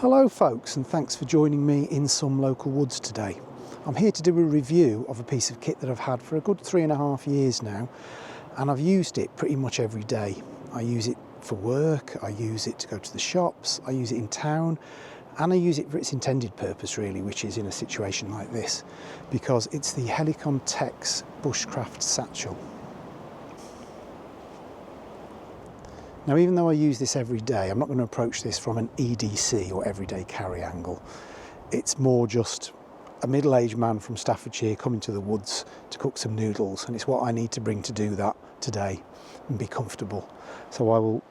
Hello folks, and thanks for joining me in some local woods today. I'm here to do a review of a piece of kit that I've had for a good 3.5 years now, and I've used it pretty much every day. I use it for work, I use it to go to the shops, I use it in town, and I use it for its intended purpose really, which is in a situation like this, because it's the Helikon Bushcraft Satchel. Now, even though I use this every day, I'm not going to approach this from an EDC or everyday carry angle. It's more just a middle-aged man from Staffordshire coming to the woods to cook some noodles, and it's what I need to bring to do that today and be comfortable. So I will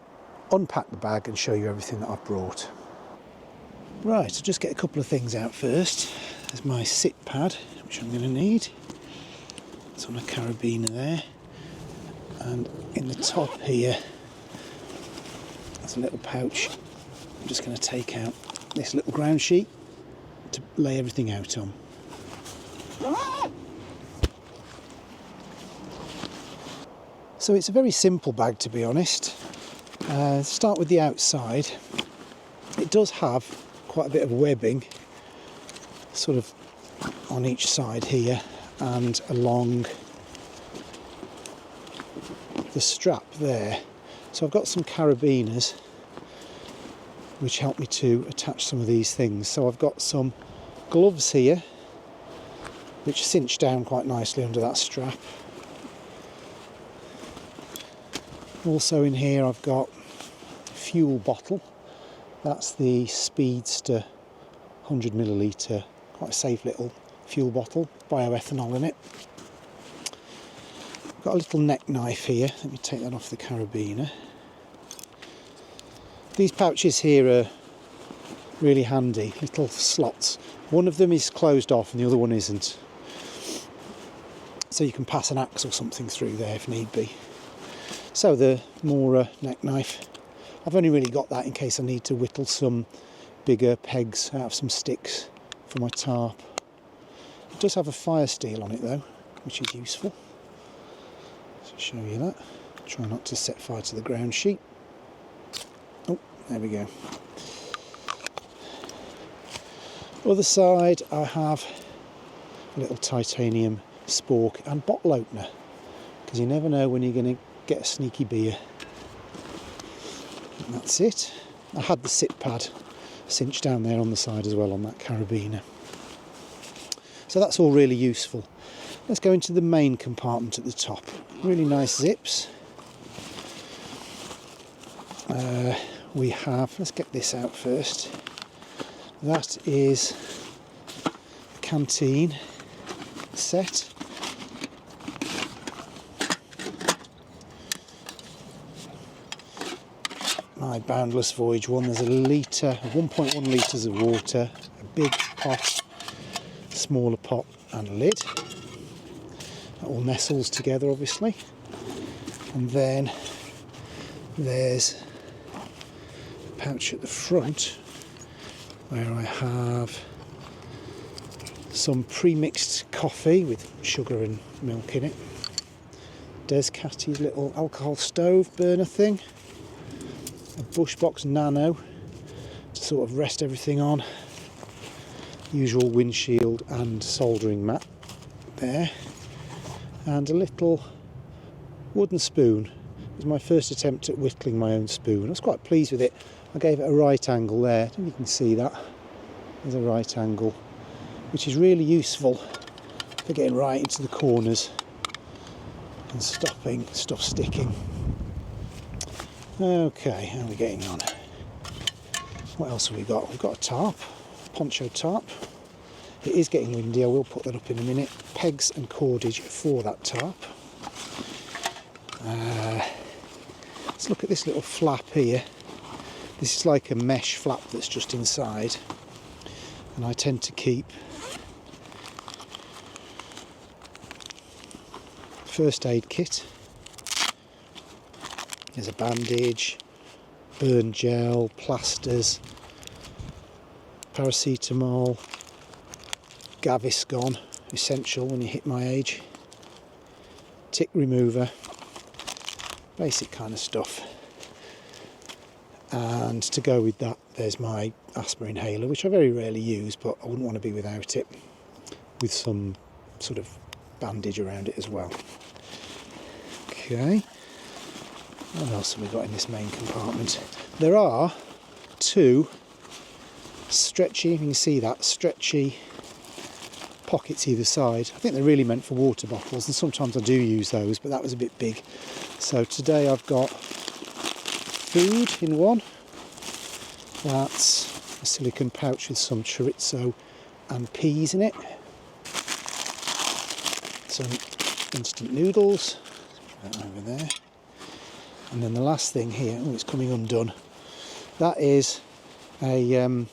unpack the bag and show you everything that I've brought. Right, I'll just get a couple of things out first. There's my sit pad, which I'm going to need. It's on a carabiner there, and in the top here a little pouch. I'm just going to take out this little ground sheet to lay everything out on. So it's a very simple bag, to be honest. Start with the outside. It does have quite a bit of webbing sort of on each side here and along the strap there. So I've got some carabiners which help me to attach some of these things. So I've got some gloves here which cinch down quite nicely under that strap. Also in here I've got a fuel bottle. That's the Speedster 100ml, quite a safe little fuel bottle, bioethanol in it. Got a little neck knife here. Let me take that off the carabiner. These pouches here are really handy, little slots. One of them is closed off and the other one isn't. So you can pass an axe or something through there if need be. So the Mora neck knife, I've only really got that in case I need to whittle some bigger pegs out of some sticks for my tarp. It does have a fire steel on it though, which is useful. Show you that. Try not to set fire to the ground sheet. Oh, there we go. Other side I have a little titanium spork and bottle opener, because you never know when you're going to get a sneaky beer. And that's it. I had the sit pad cinched down there on the side as well on that carabiner. So that's all really useful. Let's go into the main compartment at the top. Really nice zips. We have, let's get this out first. That is the canteen set. My Boundless Voyage one. There's a litre, 1.1 litres of water, a big pot, smaller pot and a lid. That all nestles together obviously, and then there's a pouch at the front where I have some pre-mixed coffee with sugar and milk in it, Descatty's little alcohol stove burner thing, a Bushbox Nano to sort of rest everything on, usual windshield and soldering mat there, and a little wooden spoon. It was my first attempt at whittling my own spoon. I was quite pleased with it. I gave it a right angle there. I don't know if you can see that. There's a right angle, which is really useful for getting right into the corners and stopping stuff sticking. Okay, how are we getting on? What else have we got? We've got a tarp, Poncho tarp. It is getting windy, I will put that up in a minute. Pegs and cordage for that tarp. Let's look at this little flap here. This is like a mesh flap that's just inside, and I tend to keep first aid kit. There's a bandage, burn gel, plasters, paracetamol, Gaviscon, essential when you hit my age, tick remover, basic kind of stuff. And to go with that, there's my asthma inhaler, which I very rarely use, but I wouldn't want to be without it, with some sort of bandage around it as well. Okay, what else have we got in this main compartment? There are two stretchy, you can see that, stretchy pockets either side. I think they're really meant for water bottles, and sometimes I do use those, but that was a bit big. So today I've got food in one. That's a silicone pouch with some chorizo and peas in it. Some instant noodles, put that over there. And then the last thing here, oh, it's coming undone. That is a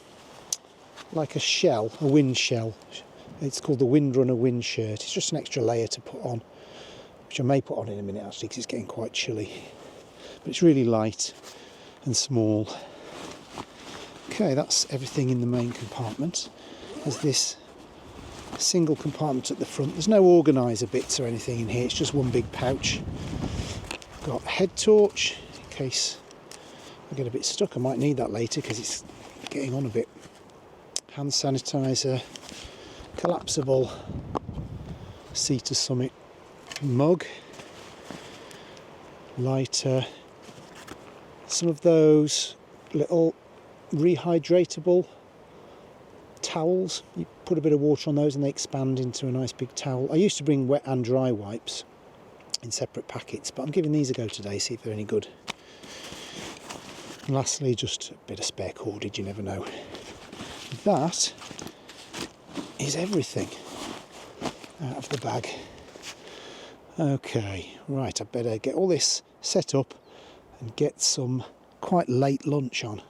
like a shell, a wind shell. It's called the Windrunner wind shirt. It's just an extra layer to put on, which I may put on in a minute actually, because it's getting quite chilly. But it's really light and small. Okay, that's everything in the main compartment. There's this single compartment at the front. There's no organiser bits or anything in here, it's just one big pouch. Got a head torch in case I get a bit stuck. I might need that later because it's getting on a bit. Hand sanitizer, collapsible Sea to Summit mug, lighter, some of those little rehydratable towels. You put a bit of water on those and they expand into a nice big towel. I used to bring wet and dry wipes in separate packets, but I'm giving these a go today, see if they're any good. And lastly, just a bit of spare cordage, you never know. That is everything out of the bag. Okay, right, I better get all this set up and get some quite late lunch on.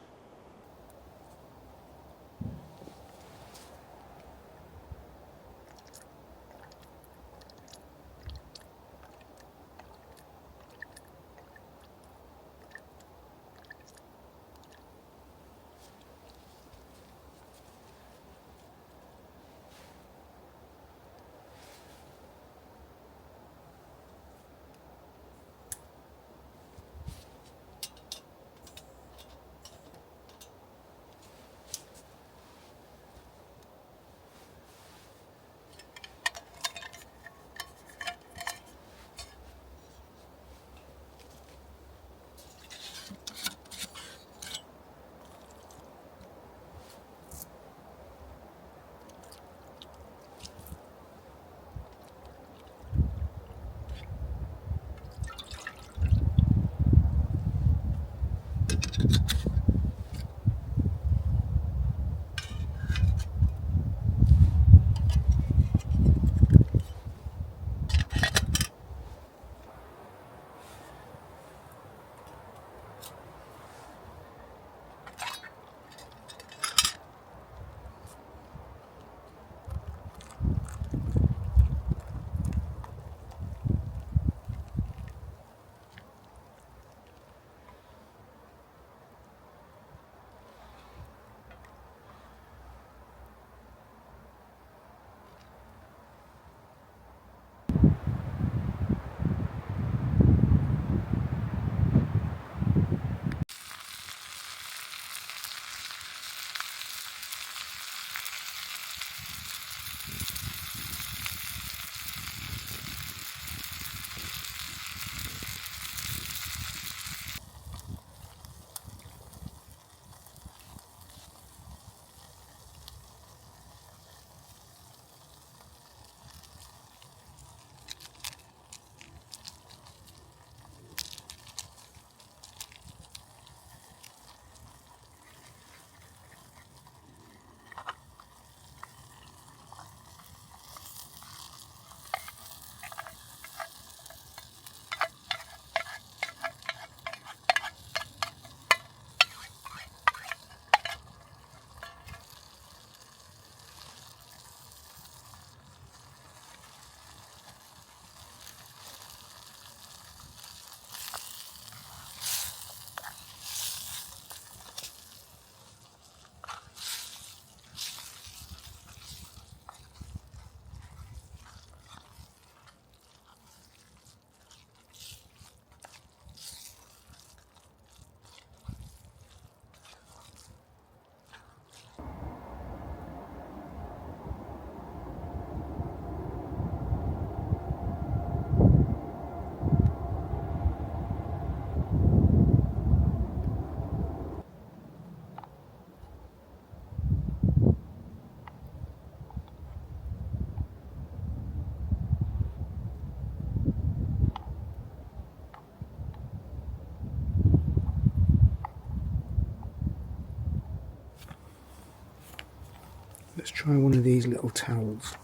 Let's try one of these little towels.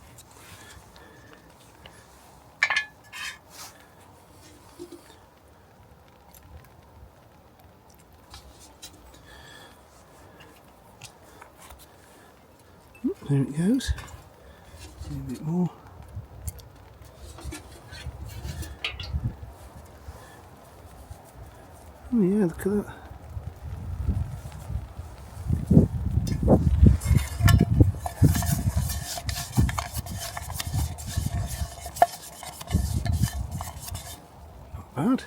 There it goes. A bit more. Oh yeah, look at that. Not bad.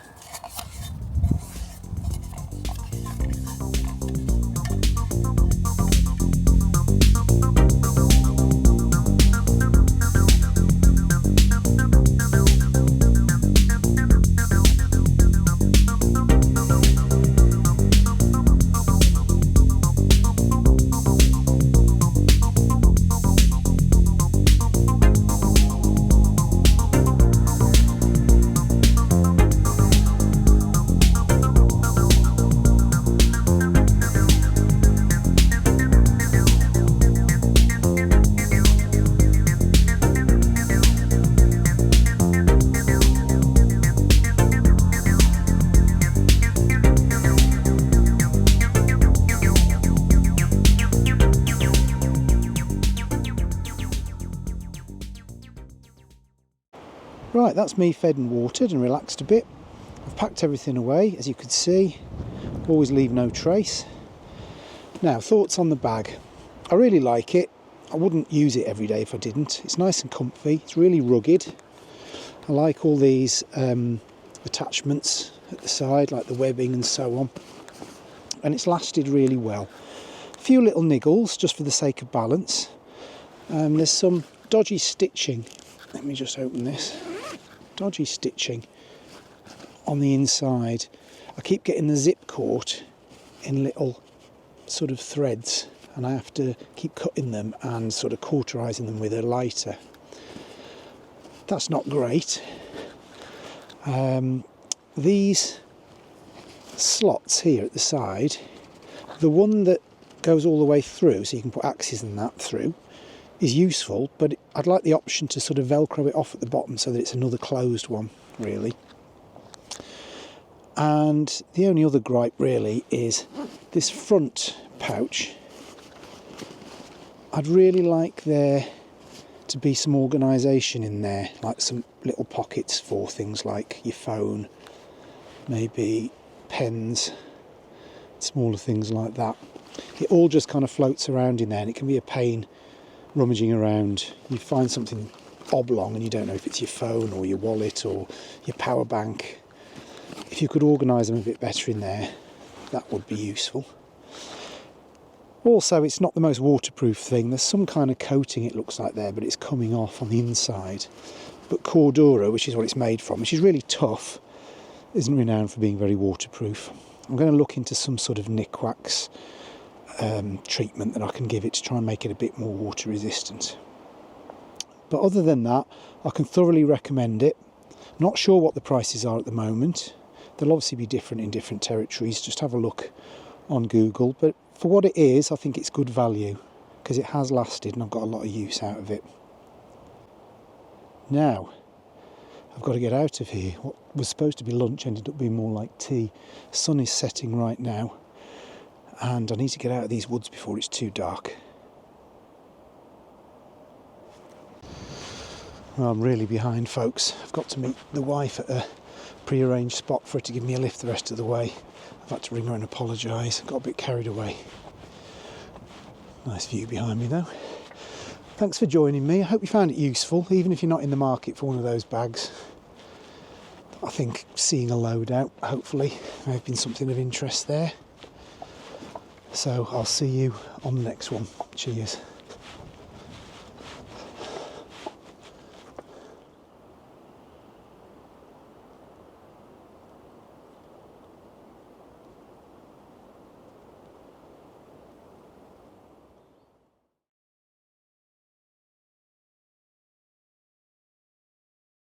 Right, that's me fed and watered and relaxed a bit. I've packed everything away, as you could see. Always leave no trace. Now, thoughts on the bag. I really like it. I wouldn't use it every day if I didn't. It's nice and comfy. It's really rugged. I like all these attachments at the side, like the webbing and so on. And it's lasted really well. A few little niggles, just for the sake of balance. There's some dodgy stitching. Let me just open this. Dodgy stitching on the inside. I keep getting the zip caught in little sort of threads, and I have to keep cutting them and sort of cauterizing them with a lighter. That's not great. These slots here at the side, the one that goes all the way through, so you can put axes and that through, is useful, but I'd like the option to sort of velcro it off at the bottom so that it's another closed one, really. And the only other gripe really is this front pouch. I'd really like there to be some organisation in there, like some little pockets for things like your phone, maybe pens, smaller things like that. It all just kind of floats around in there, and it can be a pain rummaging around. You find something oblong and you don't know if it's your phone or your wallet or your power bank. If you could organise them a bit better in there, that would be useful. Also, it's not the most waterproof thing. There's some kind of coating, it looks like there, but it's coming off on the inside. But Cordura, which is what it's made from, which is really tough, isn't renowned for being very waterproof. I'm going to look into some sort of nick wax treatment that I can give it to try and make it a bit more water resistant. But other than that, I can thoroughly recommend it. Not sure what the prices are at the moment. They'll obviously be different in different territories. Just have a look on Google. But for what it is, I think it's good value because it has lasted and I've got a lot of use out of it. Now, I've got to get out of here. What was supposed to be lunch ended up being more like tea. The sun is setting right now, and I need to get out of these woods before it's too dark. Well, I'm really behind, folks. I've got to meet the wife at a pre-arranged spot for her to give me a lift the rest of the way. I've had to ring her and apologise. I got a bit carried away. Nice view behind me though. Thanks for joining me. I hope you found it useful, even if you're not in the market for one of those bags. I think seeing a load out, hopefully, may have been something of interest there. So I'll see you on the next one. Cheers.